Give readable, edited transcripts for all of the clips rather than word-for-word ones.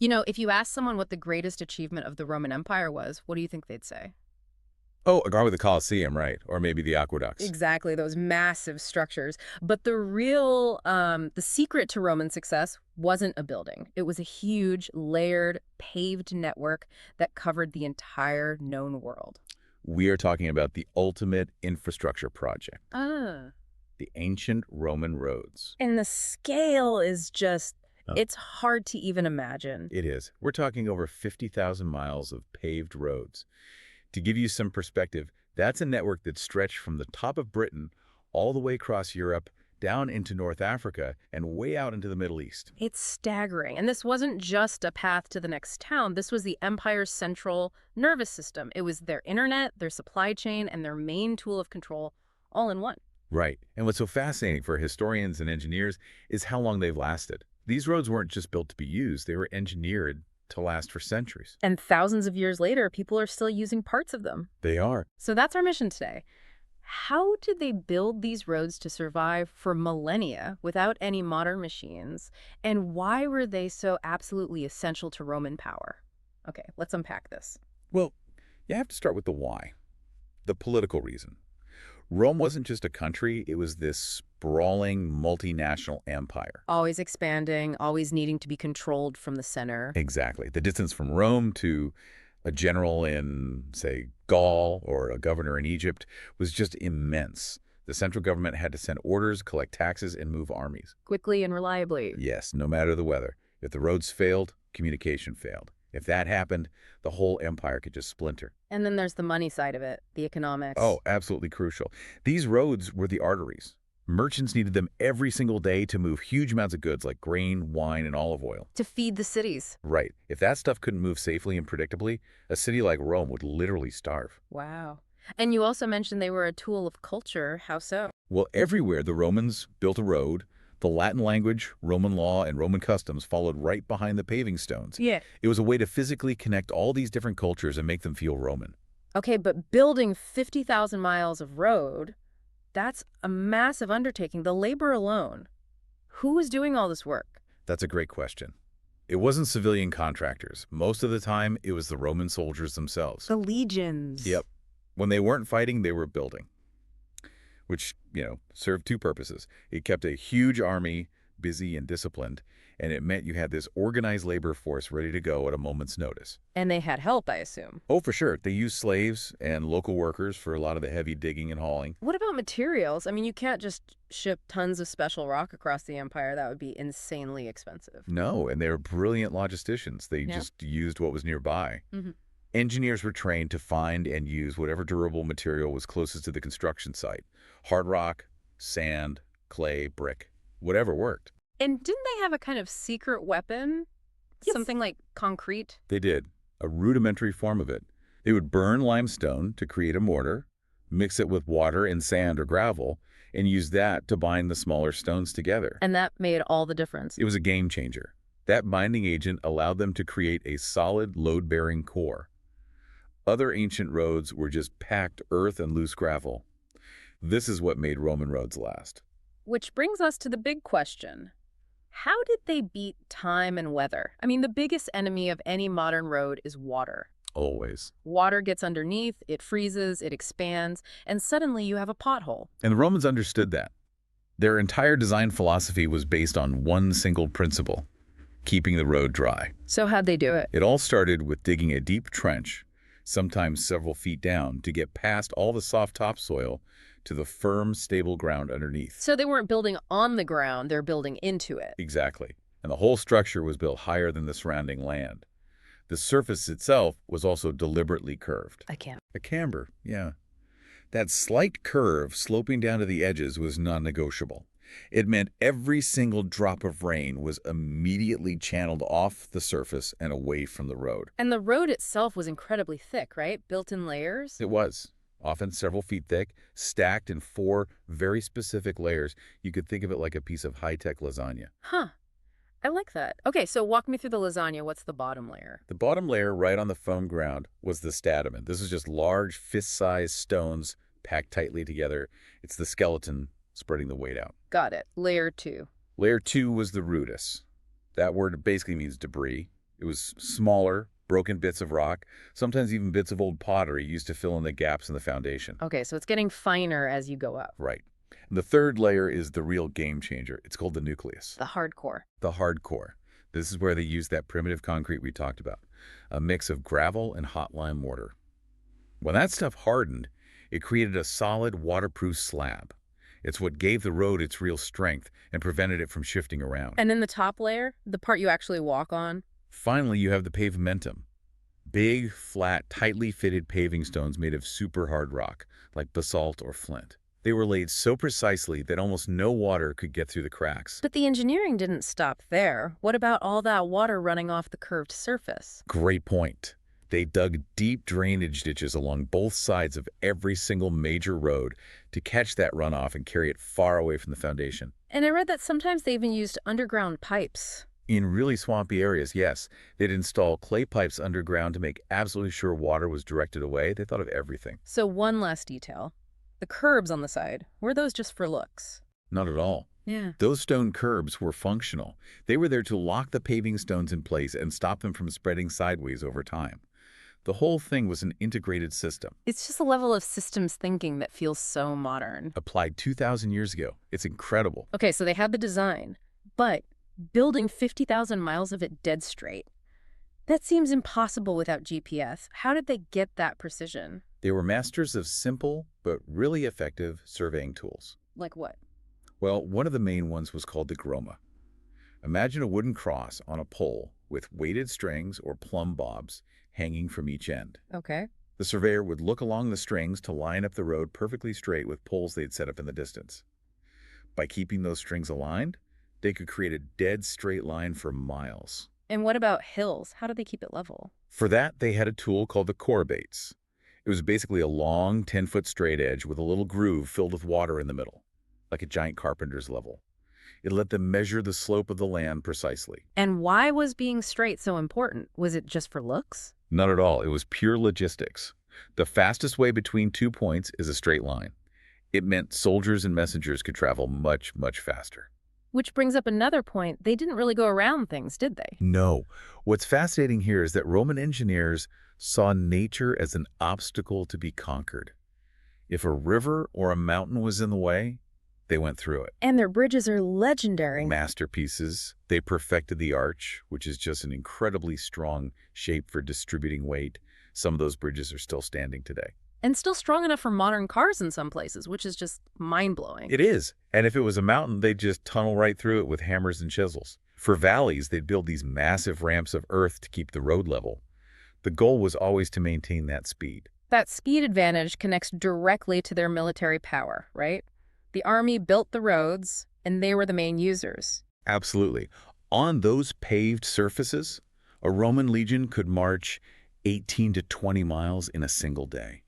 If you ask someone what the greatest achievement of the Roman Empire was, what do you think they'd say? Oh, a guard with the Colosseum, right? Or maybe the aqueducts. Exactly, those massive structures. But the secret to Roman success wasn't a building. It was a huge, layered, paved network that covered the entire known world. We are talking about the ultimate infrastructure project, Ah. the ancient Roman roads. And the scale is just, Oh. it's hard to even imagine. It is. We're talking over 50,000 miles of paved roads. To give you some perspective, that's a network that stretched from the top of Britain all the way across Europe, down into North Africa, and way out into the Middle East. It's staggering. And this wasn't just a path to the next town. This was the empire's central nervous system. It was their internet, their supply chain, and their main tool of control all in one. Right. And what's so fascinating for historians and engineers is how long they've lasted. These roads weren't just built to be used, they were engineered to last for centuries. And thousands of years later, people are still using parts of them. They are. So that's our mission today. How did they build these roads to survive for millennia without any modern machines? And why were they so absolutely essential to Roman power? Okay, let's unpack this. Well, you have to start with the why, the political reason. Rome wasn't just a country, it was this sprawling multinational empire. Always expanding, always needing to be controlled from the center. Exactly. The distance from Rome to a general in, say, Gaul or a governor in Egypt was just immense. The central government had to send orders, collect taxes, and move armies. Quickly and reliably. Yes, no matter the weather. If the roads failed, communication failed. If that happened, the whole empire could just splinter. And then there's the money side of it, the economics. Oh, absolutely crucial. These roads were the arteries. Merchants needed them every single day to move huge amounts of goods like grain, wine, and olive oil. To feed the cities. Right. If that stuff couldn't move safely and predictably, a city like Rome would literally starve. Wow. And you also mentioned they were a tool of culture. How so? Well, everywhere the Romans built a road, the Latin language, Roman law, and Roman customs followed right behind the paving stones. Yeah. It was a way to physically connect all these different cultures and make them feel Roman. Okay, but building 50,000 miles of road, that's a massive undertaking. The labor alone. Who was doing all this work? That's a great question. It wasn't civilian contractors. Most of the time, it was the Roman soldiers themselves. The legions. Yep. When they weren't fighting, they were building, which, served two purposes. It kept a huge army busy and disciplined, and it meant you had this organized labor force ready to go at a moment's notice. And they had help, I assume. Oh, for sure. They used slaves and local workers for a lot of the heavy digging and hauling. What about materials? I mean, you can't just ship tons of special rock across the empire. That would be insanely expensive. No, and they were brilliant logisticians. They Yeah. just used what was nearby. Mm-hmm. Engineers were trained to find and use whatever durable material was closest to the construction site. Hard rock, sand, clay, brick, whatever worked. And didn't they have a kind of secret weapon? Yes. Something like concrete? They did, a rudimentary form of it. They would burn limestone to create a mortar, mix it with water and sand or gravel, and use that to bind the smaller stones together. And that made all the difference. It was a game changer. That binding agent allowed them to create a solid, load-bearing core. Other ancient roads were just packed earth and loose gravel. This is what made Roman roads last. Which brings us to the big question. How did they beat time and weather? I mean, the biggest enemy of any modern road is water. Always. Water gets underneath, it freezes, it expands, and suddenly you have a pothole. And the Romans understood that. Their entire design philosophy was based on one single principle: keeping the road dry. So how'd they do it? It all started with digging a deep trench, sometimes several feet down, to get past all the soft topsoil to the firm, stable ground underneath. So they weren't building on the ground, they're building into it. Exactly. And the whole structure was built higher than the surrounding land. The surface itself was also deliberately curved. I can't. A camber, yeah. That slight curve sloping down to the edges was non-negotiable. It meant every single drop of rain was immediately channeled off the surface and away from the road. And the road itself was incredibly thick, right? Built in layers? It was, often several feet thick, stacked in 4 very specific layers. You could think of it like a piece of high-tech lasagna. Huh. I like that. Okay, so walk me through the lasagna. What's the bottom layer? The bottom layer, right on the foam ground, was the stadament. This is just large, fist-sized stones packed tightly together. It's the skeleton spreading the weight out. Got it. Layer 2. Layer 2 was the rudis. That word basically means debris. It was smaller, broken bits of rock, sometimes even bits of old pottery used to fill in the gaps in the foundation. Okay, so it's getting finer as you go up. Right. And the third layer is the real game changer. It's called the nucleus, The hardcore. the hard core. This is where they use that primitive concrete we talked about, a mix of gravel and hot lime mortar. When that stuff hardened, it created a solid, waterproof slab. It's what gave the road its real strength and prevented it from shifting around. And in the top layer, the part you actually walk on? Finally, you have the pavementum. Big, flat, tightly fitted paving stones made of super hard rock, like basalt or flint. They were laid so precisely that almost no water could get through the cracks. But the engineering didn't stop there. What about all that water running off the curved surface? Great point. They dug deep drainage ditches along both sides of every single major road to catch that runoff and carry it far away from the foundation. And I read that sometimes they even used underground pipes. In really swampy areas, yes, they'd install clay pipes underground to make absolutely sure water was directed away. They thought of everything. So one last detail. The curbs on the side, were those just for looks? Not at all. Yeah. Those stone curbs were functional. They were there to lock the paving stones in place and stop them from spreading sideways over time. The whole thing was an integrated system. It's just a level of systems thinking that feels so modern. Applied 2,000 years ago. It's incredible. Okay, so they had the design, but building 50,000 miles of it dead straight, that seems impossible without GPS. How did they get that precision? They were masters of simple but really effective surveying tools. Like what? Well, one of the main ones was called the groma. Imagine a wooden cross on a pole with weighted strings or plumb bobs hanging from each end. Okay. The surveyor would look along the strings to line up the road perfectly straight with poles they'd set up in the distance. By keeping those strings aligned, they could create a dead straight line for miles. And what about hills? How do they keep it level? For that, they had a tool called the corebates. It was basically a long 10-foot straight edge with a little groove filled with water in the middle, like a giant carpenter's level. It let them measure the slope of the land precisely. And why was being straight so important? Was it just for looks? Not at all. It was pure logistics. The fastest way between 2 points is a straight line. It meant soldiers and messengers could travel much, much faster. Which brings up another point. They didn't really go around things, did they? No. What's fascinating here is that Roman engineers saw nature as an obstacle to be conquered. If a river or a mountain was in the way, they went through it. And their bridges are legendary. Masterpieces. They perfected the arch, which is just an incredibly strong shape for distributing weight. Some of those bridges are still standing today. And still strong enough for modern cars in some places, which is just mind-blowing. It is. And if it was a mountain, they'd just tunnel right through it with hammers and chisels. For valleys, they'd build these massive ramps of earth to keep the road level. The goal was always to maintain that speed. That speed advantage connects directly to their military power, right? The army built the roads, and they were the main users. Absolutely. On those paved surfaces, a Roman legion could march 18 to 20 miles in a single day.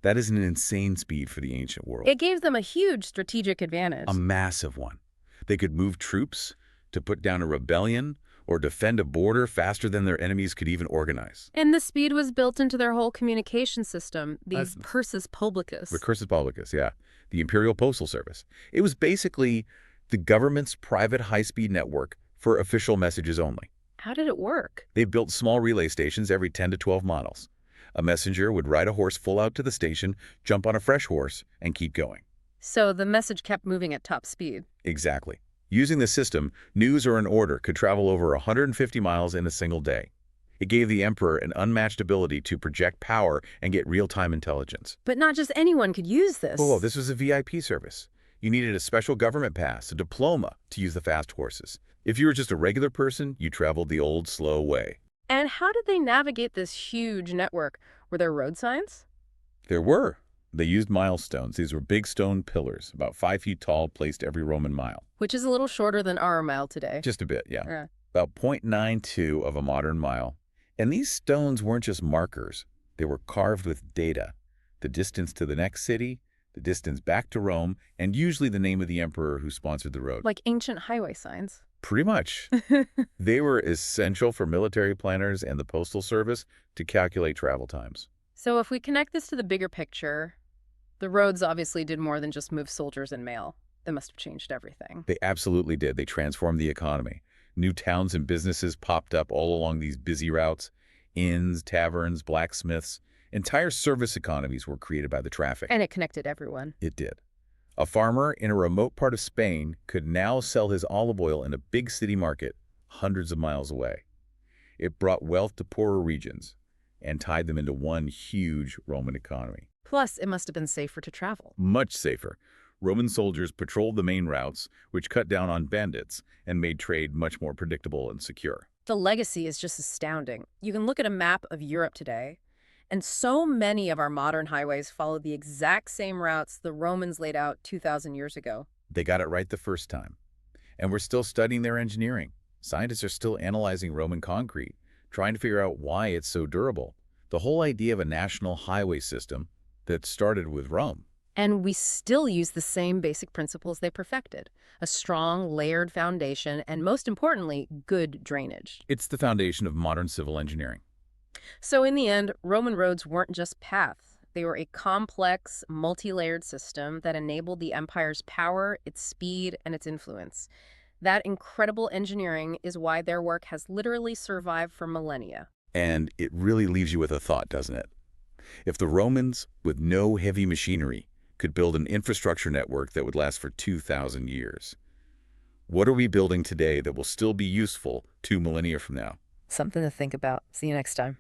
That is an insane speed for the ancient world. It gave them a huge strategic advantage. A massive one. They could move troops to put down a rebellion or defend a border faster than their enemies could even organize. And the speed was built into their whole communication system, these Persis Publicus. Recursus Publicus, yeah. The Imperial Postal Service. It was basically the government's private high-speed network for official messages only. How did it work? They built small relay stations every 10 to 12 miles. A messenger would ride a horse full out to the station, jump on a fresh horse, and keep going. So the message kept moving at top speed. Exactly. Using the system, news or an order could travel over 150 miles in a single day. It gave the emperor an unmatched ability to project power and get real-time intelligence. But not just anyone could use this. Oh, this was a VIP service. You needed a special government pass, a diploma, to use the fast horses. If you were just a regular person, you traveled the old, slow way. And how did they navigate this huge network? Were there road signs? There were. They used milestones. These were big stone pillars, about 5 feet tall, placed every Roman mile. Which is a little shorter than our mile today. Just a bit, yeah. About 0.92 of a modern mile. And these stones weren't just markers. They were carved with data. The distance to the next city, the distance back to Rome, and usually the name of the emperor who sponsored the road. Like ancient highway signs. Pretty much. They were essential for military planners and the postal service to calculate travel times. So if we connect this to the bigger picture, the roads obviously did more than just move soldiers and mail. They must have changed everything. They absolutely did. They transformed the economy. New towns and businesses popped up all along these busy routes. Inns, taverns, blacksmiths. Entire service economies were created by the traffic. And it connected everyone. It did. A farmer in a remote part of Spain could now sell his olive oil in a big city market hundreds of miles away. It brought wealth to poorer regions and tied them into one huge Roman economy. Plus, it must have been safer to travel. Much safer. Roman soldiers patrolled the main routes, which cut down on bandits and made trade much more predictable and secure. The legacy is just astounding. You can look at a map of Europe today, and so many of our modern highways follow the exact same routes the Romans laid out 2,000 years ago. They got it right the first time. And we're still studying their engineering. Scientists are still analyzing Roman concrete, trying to figure out why it's so durable. The whole idea of a national highway system that started with Rome. And we still use the same basic principles they perfected. A strong, layered foundation, and most importantly, good drainage. It's the foundation of modern civil engineering. So in the end, Roman roads weren't just paths. They were a complex, multi-layered system that enabled the empire's power, its speed, and its influence. That incredible engineering is why their work has literally survived for millennia. And it really leaves you with a thought, doesn't it? If the Romans, with no heavy machinery, could build an infrastructure network that would last for 2,000 years, what are we building today that will still be useful 2 millennia from now? Something to think about. See you next time.